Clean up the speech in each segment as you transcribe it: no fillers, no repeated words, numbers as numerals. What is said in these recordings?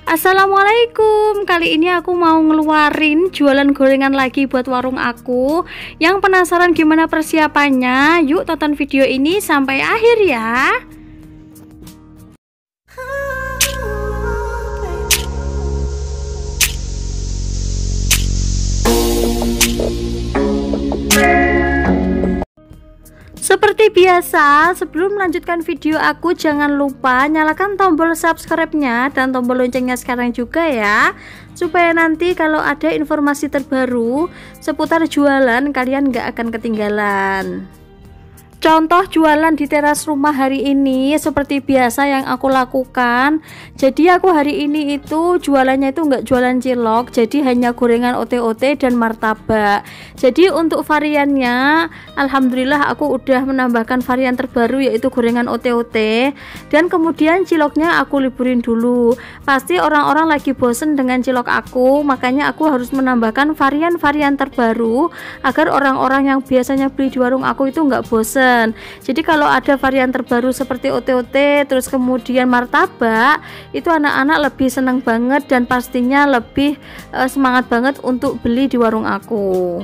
Assalamualaikum. Kali ini aku mau ngeluarin jualan gorengan lagi buat warung aku. Yang penasaran gimana persiapannya? Yuk tonton video ini sampai akhir ya. Seperti biasa, sebelum melanjutkan video aku, jangan lupa nyalakan tombol subscribe-nya dan tombol loncengnya sekarang juga ya, supaya nanti kalau ada informasi terbaru seputar jualan kalian gak akan ketinggalan. Contoh jualan di teras rumah hari ini seperti biasa yang aku lakukan. Jadi aku hari ini itu jualannya itu enggak jualan cilok, jadi hanya gorengan ote-ote dan martabak. Jadi untuk variannya alhamdulillah aku udah menambahkan varian terbaru, yaitu gorengan ote-ote. Dan kemudian ciloknya aku liburin dulu. Pasti orang-orang lagi bosen dengan cilok aku, makanya aku harus menambahkan varian-varian terbaru agar orang-orang yang biasanya beli di warung aku itu enggak bosen. Jadi kalau ada varian terbaru seperti ote-ote terus kemudian martabak, itu anak-anak lebih seneng banget dan pastinya lebih semangat banget untuk beli di warung aku.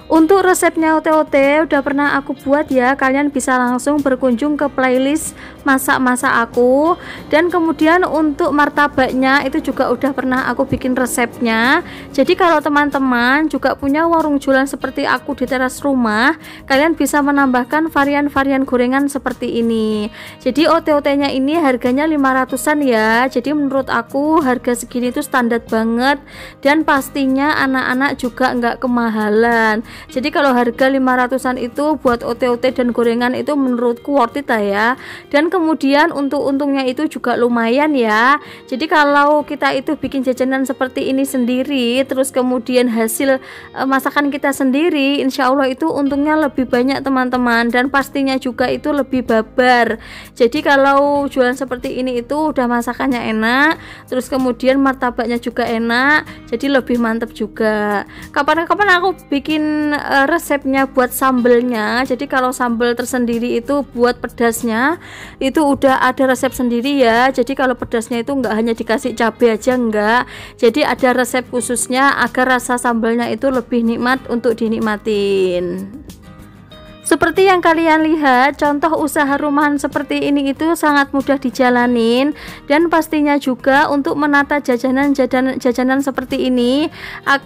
Untuk resepnya ote-ote udah pernah aku buat ya, kalian bisa langsung berkunjung ke playlist masak-masak aku. Dan kemudian untuk martabaknya itu juga udah pernah aku bikin resepnya. Jadi kalau teman-teman juga punya warung jualan seperti aku di teras rumah, kalian bisa menambahkan varian-varian gorengan seperti ini. Jadi ote-ote nya ini harganya 500-an ya. Jadi menurut aku harga segini itu standar banget, dan pastinya anak-anak juga nggak kemahalan. Jadi kalau harga 500-an itu buat ote-ote dan gorengan itu menurutku worth it lah ya. Dan kemudian untuk untungnya itu juga lumayan ya. Jadi kalau kita itu bikin jajanan seperti ini sendiri, terus kemudian hasil masakan kita sendiri, insya Allah itu untungnya lebih banyak teman-teman, dan pastinya juga itu lebih babar. Jadi kalau jualan seperti ini itu udah masakannya enak, terus kemudian martabaknya juga enak, jadi lebih mantep juga. Kapan-kapan aku bikin resepnya buat sambelnya. Jadi kalau sambel tersendiri itu buat pedasnya itu udah ada resep sendiri ya. Jadi kalau pedasnya itu enggak hanya dikasih cabai aja, enggak, jadi ada resep khususnya agar rasa sambelnya itu lebih nikmat untuk dinikmatin. Seperti yang kalian lihat, contoh usaha rumahan seperti ini itu sangat mudah dijalanin, dan pastinya juga untuk menata jajanan seperti ini,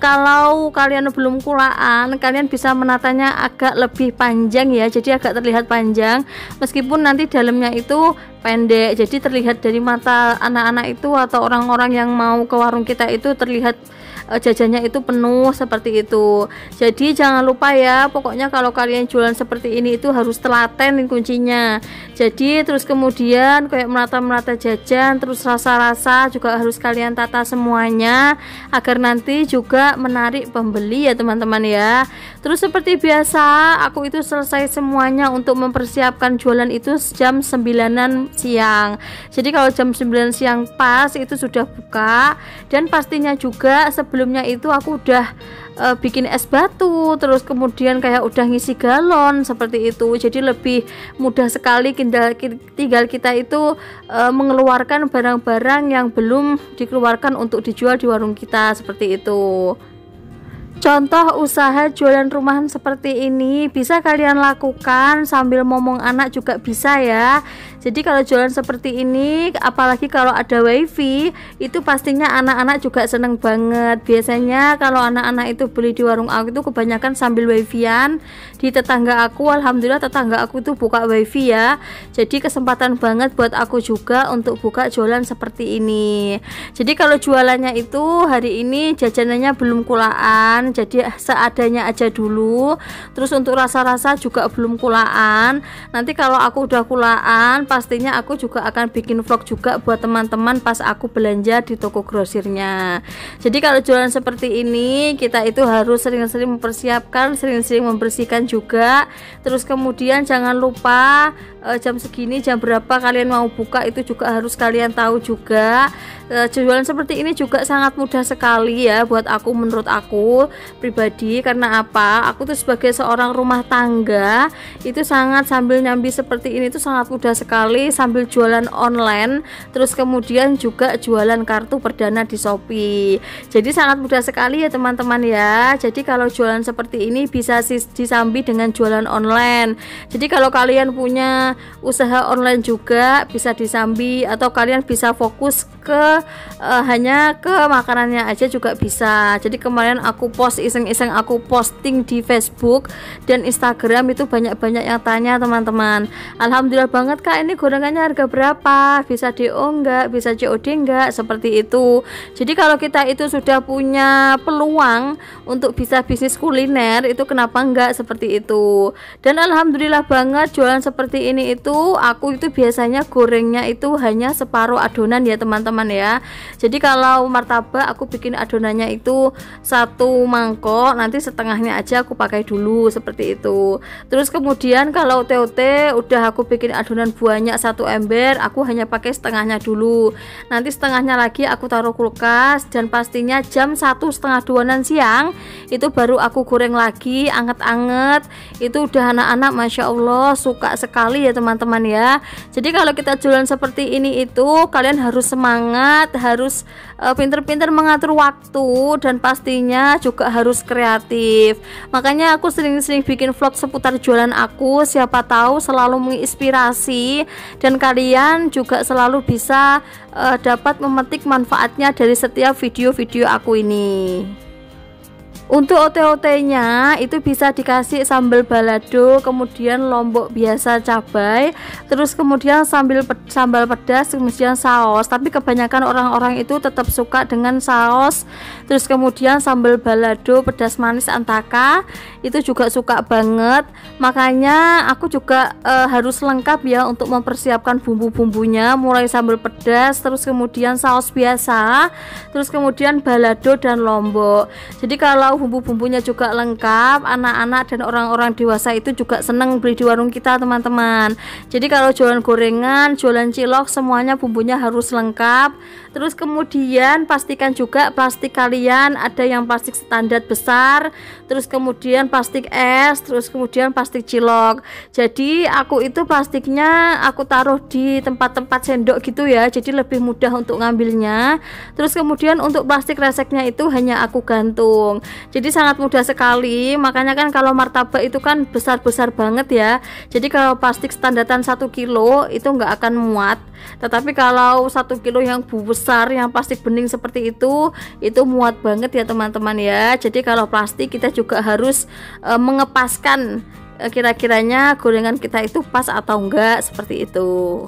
kalau kalian belum kulaan, kalian bisa menatanya agak lebih panjang ya, jadi agak terlihat panjang meskipun nanti dalamnya itu pendek, jadi terlihat dari mata anak-anak itu atau orang-orang yang mau ke warung kita itu terlihat jajannya itu penuh seperti itu. Jadi jangan lupa ya, pokoknya kalau kalian jualan seperti ini itu harus telaten kuncinya. Jadi terus kemudian kayak merata-merata jajan, terus rasa-rasa juga harus kalian tata semuanya agar nanti juga menarik pembeli ya teman-teman ya. Terus seperti biasa aku itu selesai semuanya untuk mempersiapkan jualan itu jam 9-an siang. Jadi kalau jam 9 siang pas itu sudah buka, dan pastinya juga sebelumnya itu aku udah bikin es batu, terus kemudian kayak udah ngisi galon seperti itu. Jadi lebih mudah sekali tinggal kita itu mengeluarkan barang-barang yang belum dikeluarkan untuk dijual di warung kita seperti itu. Contoh usaha jualan rumahan seperti ini bisa kalian lakukan sambil momong anak juga bisa ya. Jadi kalau jualan seperti ini, apalagi kalau ada wifi, itu pastinya anak-anak juga seneng banget. Biasanya kalau anak-anak itu beli di warung aku itu kebanyakan sambil wifi-an. Di tetangga aku, alhamdulillah tetangga aku itu buka wifi ya. Jadi kesempatan banget buat aku juga untuk buka jualan seperti ini. Jadi kalau jualannya itu hari ini jajanannya belum kulaan, jadi seadanya aja dulu. Terus untuk rasa-rasa juga belum kulaan. Nanti kalau aku udah kulaan, pastinya aku juga akan bikin vlog juga buat teman-teman pas aku belanja di toko grosirnya. Jadi kalau jualan seperti ini, kita itu harus sering-sering mempersiapkan, sering-sering membersihkan juga. Terus kemudian jangan lupa jam segini, jam berapa kalian mau buka itu juga harus kalian tahu juga. Jualan seperti ini juga sangat mudah sekali ya buat aku, menurut aku pribadi. Karena apa? Aku tuh sebagai seorang rumah tangga itu sangat sambil nyambi seperti ini tuh sangat mudah sekali, sambil jualan online, terus kemudian juga jualan kartu perdana di Shopee. Jadi sangat mudah sekali ya teman-teman ya. Jadi kalau jualan seperti ini bisa disambi dengan jualan online. Jadi kalau kalian punya usaha online juga bisa disambi, atau kalian bisa fokus ke hanya ke makanannya aja juga bisa. Jadi kemarin aku post iseng-iseng, aku posting di Facebook dan Instagram, itu banyak-banyak yang tanya teman-teman. Alhamdulillah banget Kak, ini gorengannya harga berapa, bisa DO enggak, bisa COD enggak, seperti itu. Jadi kalau kita itu sudah punya peluang untuk bisa bisnis kuliner, itu kenapa enggak, seperti itu. Dan alhamdulillah banget jualan seperti ini itu aku itu biasanya gorengnya itu hanya separuh adonan ya teman-teman ya. Jadi kalau martabak aku bikin adonannya itu 1 mangkok, nanti setengahnya aja aku pakai dulu, seperti itu. Terus kemudian kalau TOT udah aku bikin adonan banyak 1 ember, aku hanya pakai setengahnya dulu, nanti setengahnya lagi aku taruh kulkas, dan pastinya jam 1:30-an siang itu baru aku goreng lagi, anget-anget. Itu udah anak-anak Masya Allah suka sekali ya teman-teman ya. Jadi kalau kita jualan seperti ini itu kalian harus semangat, harus pinter-pinter mengatur waktu, dan pastinya juga harus kreatif. Makanya aku sering-sering bikin vlog seputar jualan aku, siapa tahu selalu menginspirasi, dan kalian juga selalu bisa dapat memetik manfaatnya dari setiap video-video aku ini. Untuk OT-OT-nya itu bisa dikasih sambal balado, kemudian lombok biasa cabai, terus kemudian sambal pedas, kemudian saus. Tapi kebanyakan orang-orang itu tetap suka dengan saus, terus kemudian sambal balado pedas manis antaka, itu juga suka banget. Makanya aku juga harus lengkap ya untuk mempersiapkan bumbu-bumbunya, mulai sambal pedas, terus kemudian saus biasa, terus kemudian balado dan lombok. Jadi kalau bumbu-bumbunya juga lengkap, anak-anak dan orang-orang dewasa itu juga seneng beli di warung kita teman-teman. Jadi kalau jualan gorengan, jualan cilok, semuanya bumbunya harus lengkap. Terus kemudian pastikan juga plastik kalian ada yang plastik standar besar, terus kemudian plastik es, terus kemudian plastik cilok. Jadi aku itu plastiknya aku taruh di tempat-tempat sendok gitu ya, jadi lebih mudah untuk ngambilnya. Terus kemudian untuk plastik reseknya itu hanya aku gantung. Jadi sangat mudah sekali. Makanya kan kalau martabak itu kan besar-besar banget ya. Jadi kalau plastik standaran 1 kilo itu nggak akan muat. Tetapi kalau 1 kilo yang besar, yang plastik bening seperti itu muat banget ya teman-teman ya. Jadi kalau plastik kita juga harus mengepaskan kira-kiranya gorengan kita itu pas atau enggak, seperti itu.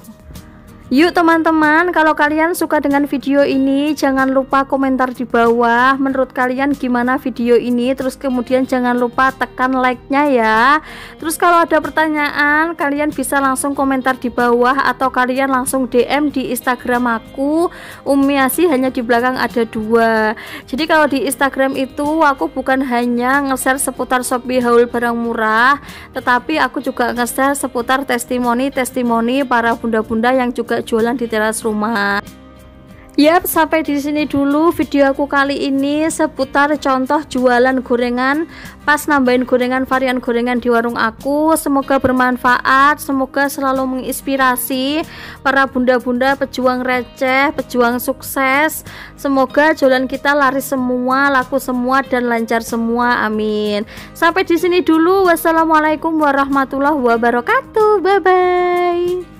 Yuk teman-teman, kalau kalian suka dengan video ini jangan lupa komentar di bawah menurut kalian gimana video ini. Terus kemudian jangan lupa tekan like-nya ya. Terus kalau ada pertanyaan kalian bisa langsung komentar di bawah, atau kalian langsung DM di Instagram aku, Ummiasih, hanya di belakang ada 2. Jadi kalau di Instagram itu aku bukan hanya nge-share seputar Shopee haul barang murah, tetapi aku juga nge-share seputar testimoni para bunda-bunda yang juga jualan di teras rumah. Yap, sampai di sini dulu video aku kali ini seputar contoh jualan gorengan, pas nambahin gorengan, varian gorengan di warung aku. Semoga bermanfaat, semoga selalu menginspirasi para bunda-bunda pejuang receh, pejuang sukses. Semoga jualan kita laris semua, laku semua, dan lancar semua, amin. Sampai di sini dulu, wassalamualaikum warahmatullahi wabarakatuh, bye bye.